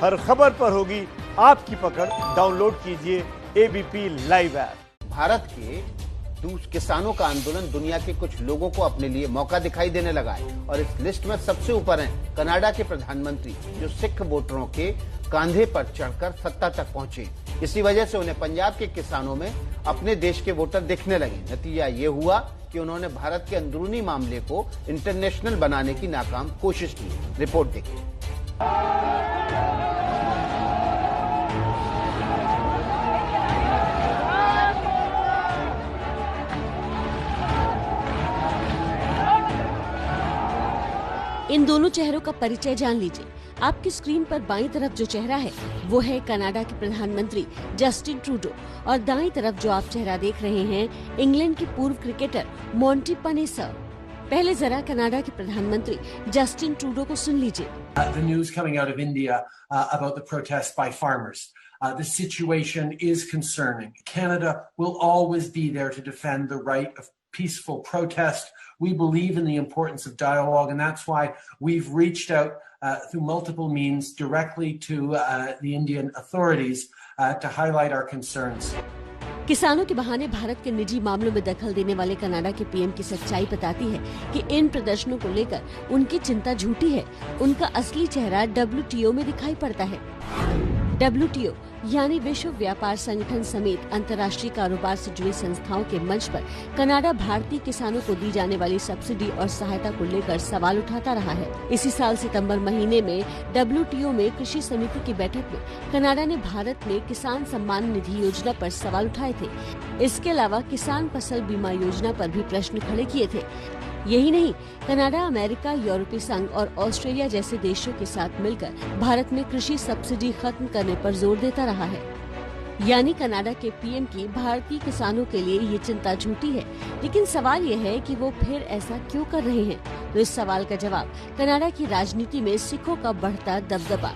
हर खबर पर होगी आपकी पकड़। डाउनलोड कीजिए एबीपी लाइव ऐप। भारत के किसानों का आंदोलन दुनिया के कुछ लोगों को अपने लिए मौका दिखाई देने लगा है और इस लिस्ट में सबसे ऊपर हैं कनाडा के प्रधानमंत्री, जो सिख वोटरों के कांधे पर चढ़कर सत्ता तक पहुंचे। इसी वजह से उन्हें पंजाब के किसानों में अपने देश के वोटर दिखने लगे। नतीजा ये हुआ कि उन्होंने भारत के अंदरूनी मामले को इंटरनेशनल बनाने की नाकाम कोशिश की। रिपोर्ट देखिए। इन दोनों चेहरों का परिचय जान लीजिए। आपकी स्क्रीन पर बाईं तरफ जो चेहरा है वो है कनाडा के प्रधानमंत्री जस्टिन ट्रूडो और दाईं तरफ जो आप चेहरा देख रहे हैं इंग्लैंड के पूर्व क्रिकेटर मोंटी पनेसर। पहले जरा कनाडा के प्रधानमंत्री जस्टिन ट्रूडो को सुन लीजिए। The news coming out of India about the protest by farmers. The situation is concerning. Canada will always be there to defend the right of peaceful protest. We believe in the importance of dialogue, and that's why we've reached out through multiple means directly to the Indian authorities to highlight our concerns. किसानों के बहाने भारत के निजी मामलों में दखल देने वाले कनाडा के पीएम की सच्चाई बताती है कि इन प्रदर्शनों को लेकर उनकी चिंता झूठी है। उनका असली चेहरा WTO में दिखाई पड़ता है। WTO यानी विश्व व्यापार संगठन समेत अंतर्राष्ट्रीय कारोबार से जुड़ी संस्थाओं के मंच पर कनाडा भारतीय किसानों को दी जाने वाली सब्सिडी और सहायता को लेकर सवाल उठाता रहा है। इसी साल सितंबर महीने में WTO में कृषि समिति की बैठक में कनाडा ने भारत में किसान सम्मान निधि योजना पर सवाल उठाए थे। इसके अलावा किसान फसल बीमा योजना पर भी प्रश्न खड़े किए थे। यही नहीं, कनाडा अमेरिका, यूरोपीय संघ और ऑस्ट्रेलिया जैसे देशों के साथ मिलकर भारत में कृषि सब्सिडी खत्म करने पर जोर देता रहा है। यानी कनाडा के पीएम की भारतीय किसानों के लिए ये चिंता झूठी है। लेकिन सवाल ये है कि वो फिर ऐसा क्यों कर रहे हैं? तो इस सवाल का जवाब कनाडा की राजनीति में सिखों का बढ़ता दबदबा।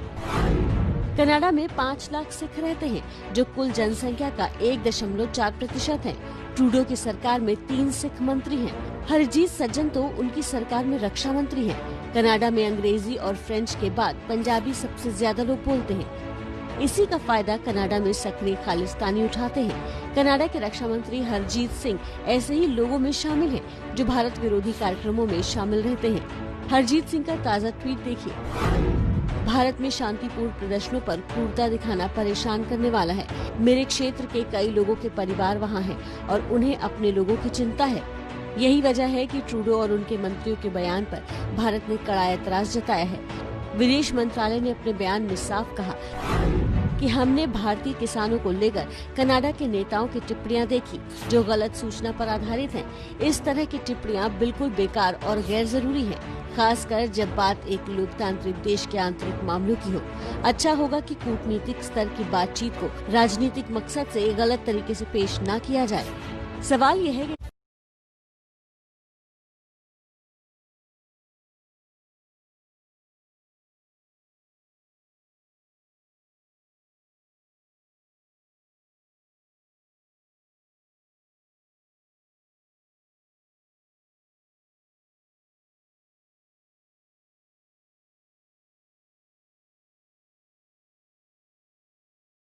कनाडा में 5 लाख सिख रहते हैं, जो कुल जनसंख्या का 1.4% है। ट्रूडो की सरकार में 3 सिख मंत्री हैं। हरजीत सज्जन तो उनकी सरकार में रक्षा मंत्री हैं। कनाडा में अंग्रेजी और फ्रेंच के बाद पंजाबी सबसे ज्यादा लोग बोलते हैं। इसी का फायदा कनाडा में सक्रिय खालिस्तानी उठाते हैं। कनाडा के रक्षा मंत्री हरजीत सिंह ऐसे ही लोगों में शामिल हैं, जो भारत विरोधी कार्यक्रमों में शामिल रहते हैं। हरजीत सिंह का ताज़ा ट्वीट देखिए। भारत में शांतिपूर्ण प्रदर्शनों पर क्रूरता दिखाना परेशान करने वाला है। मेरे क्षेत्र के कई लोगों के परिवार वहाँ हैं और उन्हें अपने लोगों की चिंता है। यही वजह है कि ट्रूडो और उनके मंत्रियों के बयान पर भारत ने कड़ा ऐतराज जताया है। विदेश मंत्रालय ने अपने बयान में साफ कहा कि हमने भारतीय किसानों को लेकर कनाडा के नेताओं की टिप्पणियां देखी, जो गलत सूचना पर आधारित हैं। इस तरह की टिप्पणियां बिल्कुल बेकार और गैर जरूरी हैं, खासकर जब बात एक लोकतांत्रिक देश के आंतरिक मामलों की हो। अच्छा होगा कि कूटनीतिक स्तर की बातचीत को राजनीतिक मकसद से गलत तरीके से पेश न किया जाए। सवाल यह है कि